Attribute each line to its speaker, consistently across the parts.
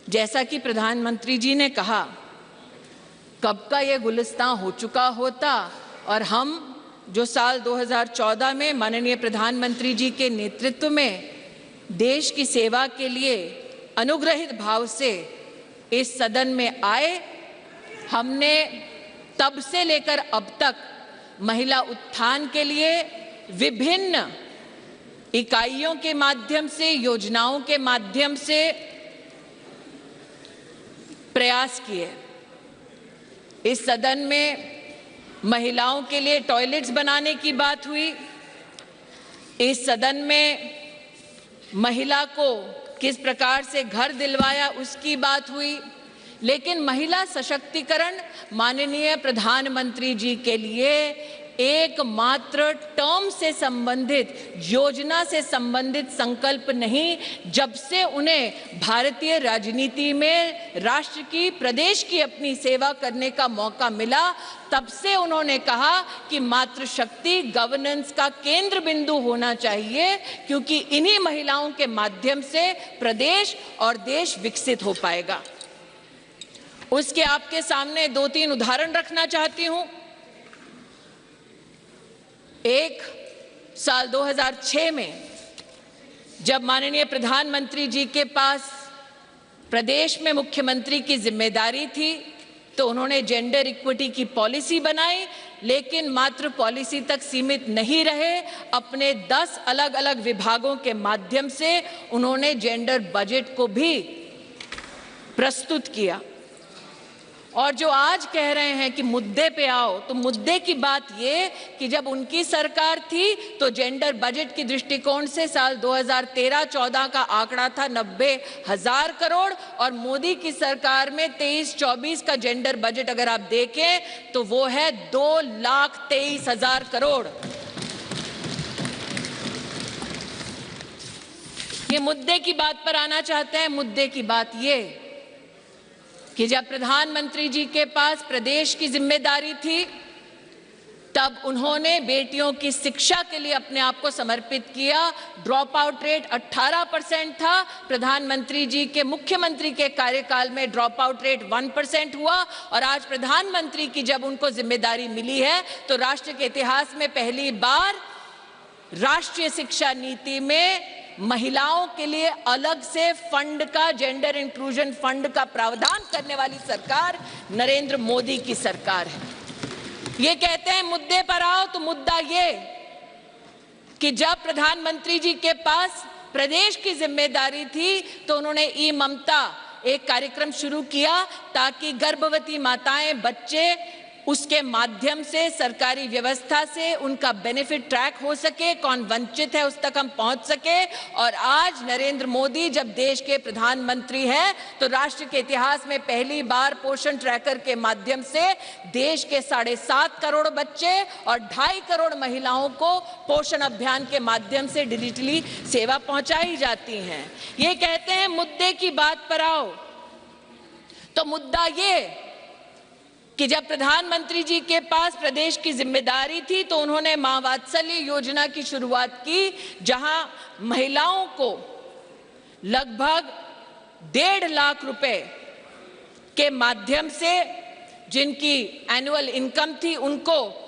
Speaker 1: जैसा कि प्रधानमंत्री जी ने कहा, कब का ये गुलिस्तां हो चुका होता और हम जो साल 2014 में माननीय प्रधानमंत्री जी के नेतृत्व में देश की सेवा के लिए अनुग्रहित भाव से इस सदन में आए, हमने तब से लेकर अब तक महिला उत्थान के लिए विभिन्न इकाइयों के माध्यम से, योजनाओं के माध्यम से प्रयास किए। इस सदन में महिलाओं के लिए टॉयलेट्स बनाने की बात हुई। इस सदन में महिला को किस प्रकार से घर दिलवाया उसकी बात हुई। लेकिन महिला सशक्तिकरण माननीय प्रधानमंत्री जी के लिए एकमात्र टर्म से संबंधित, योजना से संबंधित संकल्प नहीं। जब से उन्हें भारतीय राजनीति में राष्ट्र की, प्रदेश की अपनी सेवा करने का मौका मिला, तब से उन्होंने कहा कि मातृशक्ति गवर्नेंस का केंद्र बिंदु होना चाहिए, क्योंकि इन्हीं महिलाओं के माध्यम से प्रदेश और देश विकसित हो पाएगा। उसके आपके सामने 2-3 उदाहरण रखना चाहती हूं। एक, साल 2006 में जब माननीय प्रधानमंत्री जी के पास प्रदेश में मुख्यमंत्री की जिम्मेदारी थी, तो उन्होंने जेंडर इक्विटी की पॉलिसी बनाई, लेकिन मात्र पॉलिसी तक सीमित नहीं रहे। अपने 10 अलग अलग विभागों के माध्यम से उन्होंने जेंडर बजट को भी प्रस्तुत किया। और जो आज कह रहे हैं कि मुद्दे पे आओ, तो मुद्दे की बात ये कि जब उनकी सरकार थी तो जेंडर बजट की दृष्टिकोण से साल 2013-14 का आंकड़ा था 90,000 करोड़ और मोदी की सरकार में 23-24 का जेंडर बजट अगर आप देखें तो वो है 2,23,000 करोड़। ये मुद्दे की बात पर आना चाहते हैं। मुद्दे की बात ये कि जब प्रधानमंत्री जी के पास प्रदेश की जिम्मेदारी थी, तब उन्होंने बेटियों की शिक्षा के लिए अपने आप को समर्पित किया। ड्रॉप आउट रेट 18% था। प्रधानमंत्री जी के, मुख्यमंत्री के कार्यकाल में ड्रॉप आउट रेट 1% हुआ। और आज प्रधानमंत्री की जब उनको जिम्मेदारी मिली है, तो राष्ट्र के इतिहास में पहली बार राष्ट्रीय शिक्षा नीति में महिलाओं के लिए अलग से फंड का, जेंडर इंक्लूजन फंड का प्रावधान करने वाली सरकार नरेंद्र मोदी की सरकार है। ये कहते हैं मुद्दे पर आओ, तो मुद्दा ये कि जब प्रधानमंत्री जी के पास प्रदेश की जिम्मेदारी थी, तो उन्होंने ई ममता एक कार्यक्रम शुरू किया ताकि गर्भवती माताएं, बच्चे, उसके माध्यम से सरकारी व्यवस्था से उनका बेनिफिट ट्रैक हो सके, कौन वंचित है उस तक हम पहुंच सके। और आज नरेंद्र मोदी जब देश के प्रधानमंत्री हैं, तो राष्ट्र के इतिहास में पहली बार पोषण ट्रैकर के माध्यम से देश के 7.5 करोड़ बच्चे और 2.5 करोड़ महिलाओं को पोषण अभियान के माध्यम से डिजिटली सेवा पहुंचाई जाती हैं। ये कहते हैं मुद्दे की बात पर आओ, तो मुद्दा ये कि जब प्रधानमंत्री जी के पास प्रदेश की जिम्मेदारी थी, तो उन्होंने मां वात्सल्य योजना की शुरुआत की, जहां महिलाओं को लगभग 1.5 लाख रुपए के माध्यम से, जिनकी एनुअल इनकम थी, उनको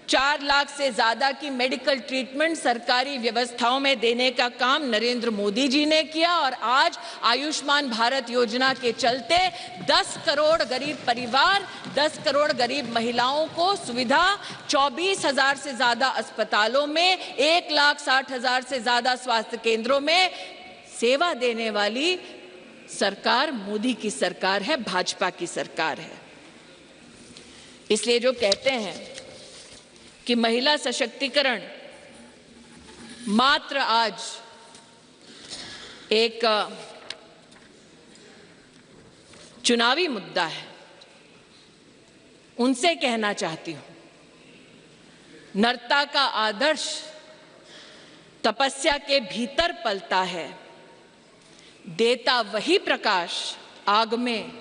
Speaker 1: 4 लाख से ज्यादा की मेडिकल ट्रीटमेंट सरकारी व्यवस्थाओं में देने का काम नरेंद्र मोदी जी ने किया। और आज आयुष्मान भारत योजना के चलते 10 करोड़ गरीब परिवार, 10 करोड़ गरीब महिलाओं को सुविधा, 24,000 से ज्यादा अस्पतालों में, 1,60,000 से ज्यादा स्वास्थ्य केंद्रों में सेवा देने वाली सरकार मोदी की सरकार है, भाजपा की सरकार है। इसलिए जो कहते हैं कि महिला सशक्तिकरण मात्र आज एक चुनावी मुद्दा है, उनसे कहना चाहती हूं, नरता का आदर्श तपस्या के भीतर पलता है, देता वही प्रकाश आग में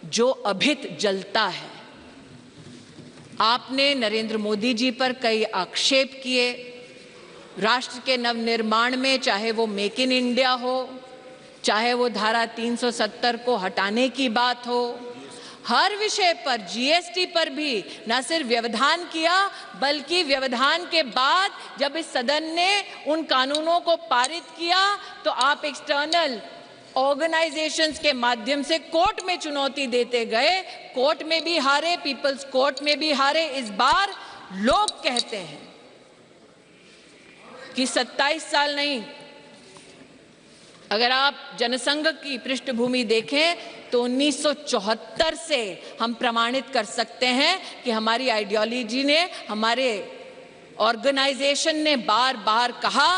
Speaker 1: जो अभित जलता है। आपने नरेंद्र मोदी जी पर कई आक्षेप किए। राष्ट्र के नवनिर्माण में, चाहे वो मेक इन इंडिया हो, चाहे वो धारा 370 को हटाने की बात हो, हर विषय पर, जीएसटी पर भी न सिर्फ व्यवधान किया बल्कि व्यवधान के बाद जब इस सदन ने उन कानूनों को पारित किया तो आप एक्सटर्नल ऑर्गेनाइजेशंस के माध्यम से कोर्ट में चुनौती देते गए, कोर्ट में भी हारे, पीपल्स कोर्ट में भी हारे। इस बार लोग कहते हैं कि 27 साल नहीं, अगर आप जनसंघ की पृष्ठभूमि देखें तो 1974 से हम प्रमाणित कर सकते हैं कि हमारी आइडियोलॉजी ने, हमारे ऑर्गेनाइजेशन ने बार बार कहा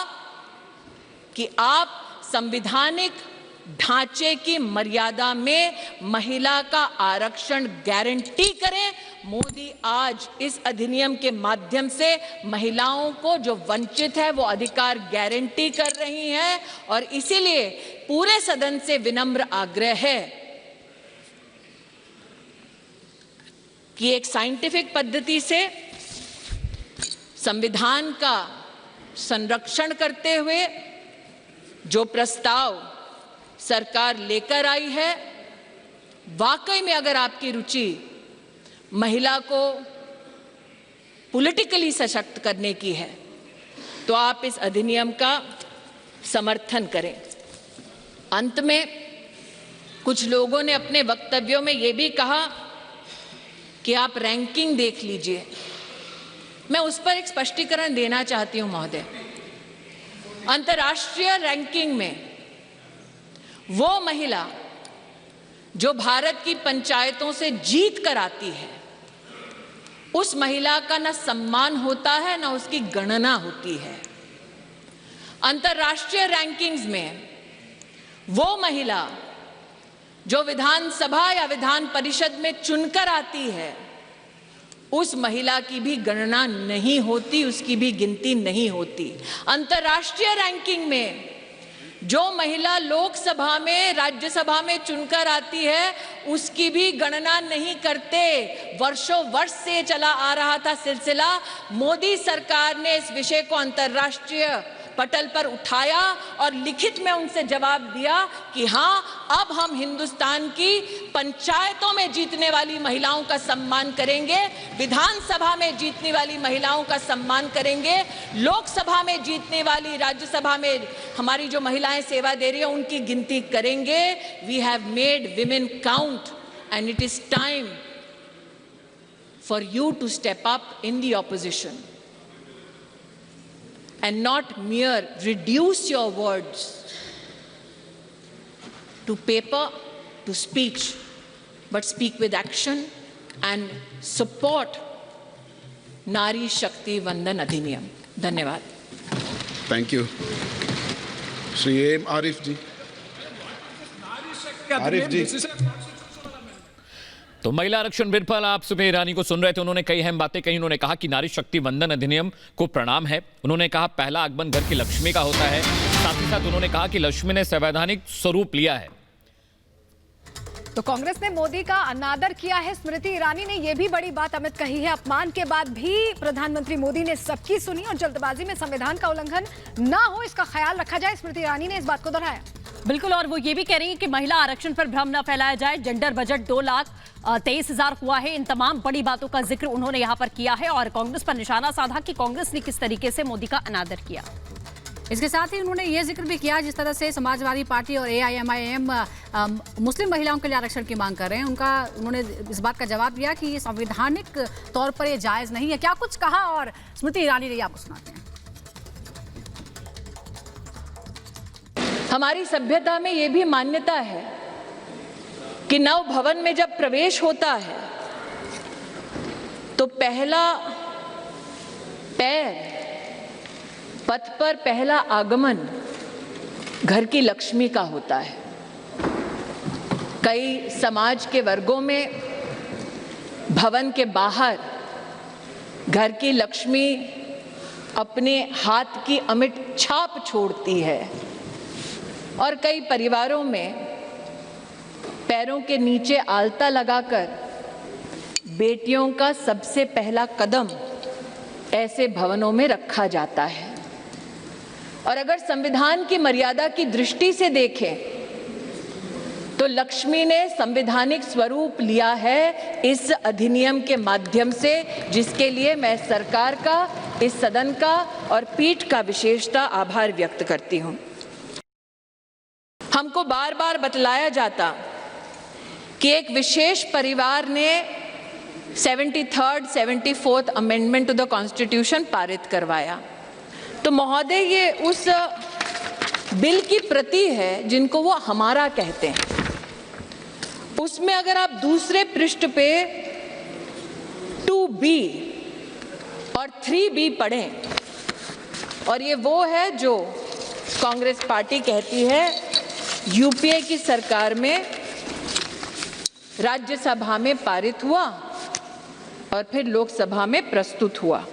Speaker 1: कि आप संवैधानिक ढांचे की मर्यादा में महिला का आरक्षण गारंटी करें। मोदी आज इस अधिनियम के माध्यम से महिलाओं को जो वंचित है वो अधिकार गारंटी कर रही हैं और इसीलिए पूरे सदन से विनम्र आग्रह है कि एक साइंटिफिक पद्धति से संविधान का संरक्षण करते हुए जो प्रस्ताव सरकार लेकर आई है, वाकई में अगर आपकी रुचि महिला को पॉलिटिकली सशक्त करने की है तो आप इस अधिनियम का समर्थन करें। अंत में कुछ लोगों ने अपने वक्तव्यों में यह भी कहा कि आप रैंकिंग देख लीजिए। मैं उस पर एक स्पष्टीकरण देना चाहती हूं महोदय। अंतर्राष्ट्रीय रैंकिंग में वो महिला जो भारत की पंचायतों से जीत कर आती है, उस महिला का न सम्मान होता है न उसकी गणना होती है। अंतर्राष्ट्रीय रैंकिंग्स में वो महिला जो विधानसभा या विधान परिषद में चुनकर आती है, उस महिला की भी गणना नहीं होती, उसकी भी गिनती नहीं होती। अंतर्राष्ट्रीय रैंकिंग में जो महिला लोकसभा में, राज्यसभा में चुनकर आती है, उसकी भी गणना नहीं करते। वर्षों वर्ष से चला आ रहा था सिलसिला। मोदी सरकार ने इस विषय को अंतर्राष्ट्रीय पटल पर उठाया और लिखित में उनसे जवाब दिया कि हाँ, अब हम हिंदुस्तान की पंचायतों में जीतने वाली महिलाओं का सम्मान करेंगे, विधानसभा में जीतने वाली महिलाओं का सम्मान करेंगे, लोकसभा में जीतने वाली, राज्यसभा में हमारी जो महिलाएं सेवा दे रही है उनकी गिनती करेंगे। We have made women count and it is time for you to step up in the opposition and not mere reduce your words to paper, to speech, but speak with action and support Nari Shakti Vandan Adhiniyam. धन्यवाद।
Speaker 2: Thank you. Shri A.M. Arif ji. Arif ji.
Speaker 3: तो महिला आरक्षण bill पर आप सुबह ईरानी को सुन रहे थे। उन्होंने कई अहम बातें कही। उन्होंने कहा कि नारी शक्ति वंदन अधिनियम को प्रणाम है। उन्होंने कहा पहला आगमन घर की लक्ष्मी का होता है। साथ ही साथ उन्होंने कहा कि लक्ष्मी ने संवैधानिक स्वरूप लिया है।
Speaker 4: तो कांग्रेस ने मोदी का अनादर किया है। स्मृति ईरानी ने यह भी बड़ी बात अमित कही है, अपमान के बाद भी प्रधानमंत्री मोदी ने सबकी सुनी और जल्दबाजी में संविधान का उल्लंघन ना हो इसका ख्याल रखा जाए। स्मृति ईरानी ने इस बात को दोहराया।
Speaker 5: बिल्कुल, और वो ये भी कह रही है कि महिला आरक्षण पर भ्रम न फैलाया जाए। जेंडर बजट 2,23,000 हुआ है। इन तमाम बड़ी बातों का जिक्र उन्होंने यहाँ पर किया है और कांग्रेस पर निशाना साधा कि कांग्रेस ने किस तरीके से मोदी का अनादर किया।
Speaker 4: इसके साथ ही उन्होंने ये जिक्र भी किया जिस तरह से समाजवादी पार्टी और AIMIM मुस्लिम महिलाओं के लिए आरक्षण की मांग कर रहे हैं, उन्होंने इस बात का जवाब दिया कि ये संवैधानिक तौर पर ये जायज नहीं है। क्या कुछ कहा और स्मृति ईरानी ने आपको सुनाते हैं।
Speaker 1: हमारी सभ्यता में यह भी मान्यता है कि नव भवन में जब प्रवेश होता है तो पहला पैर, पथ पर पहला आगमन घर की लक्ष्मी का होता है। कई समाज के वर्गों में भवन के बाहर घर की लक्ष्मी अपने हाथ की अमिट छाप छोड़ती है और कई परिवारों में पैरों के नीचे आलता लगाकर बेटियों का सबसे पहला कदम ऐसे भवनों में रखा जाता है। और अगर संविधान की मर्यादा की दृष्टि से देखें तो लक्ष्मी ने संवैधानिक स्वरूप लिया है इस अधिनियम के माध्यम से, जिसके लिए मैं सरकार का, इस सदन का और पीठ का विशेषतः आभार व्यक्त करती हूं। हमको बार बार बतलाया जाता कि एक विशेष परिवार ने 73rd, 74th amendment to the constitution पारित करवाया। तो महोदय, ये उस बिल की प्रति है जिनको वो हमारा कहते हैं। उसमें अगर आप दूसरे पृष्ठ पे 2B और 3B पढ़ें, और ये वो है जो कांग्रेस पार्टी कहती है यूपीए की सरकार में राज्यसभा में पारित हुआ और फिर लोकसभा में प्रस्तुत हुआ।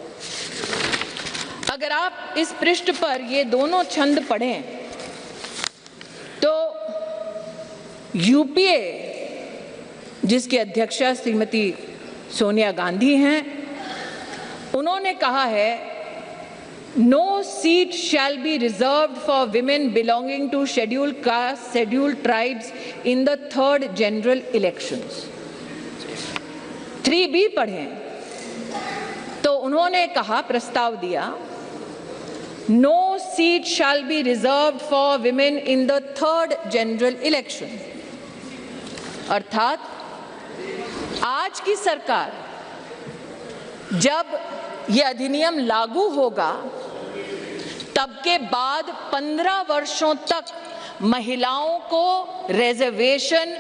Speaker 1: अगर आप इस पृष्ठ पर ये दोनों छंद पढ़ें तो यूपीए, जिसकी अध्यक्षा श्रीमती सोनिया गांधी हैं, उन्होंने कहा है no seat shall be reserved for women belonging to scheduled caste, scheduled tribes in the 3rd general elections. 3B पढ़ें तो उन्होंने कहा, प्रस्ताव दिया, no seat shall be reserved for women in the 3rd general election. अर्थात आज की सरकार जब ये अधिनियम लागू होगा तब के बाद 15 वर्षों तक महिलाओं को रिजर्वेशन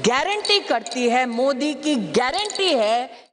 Speaker 1: गारंटी करती है, मोदी की गारंटी है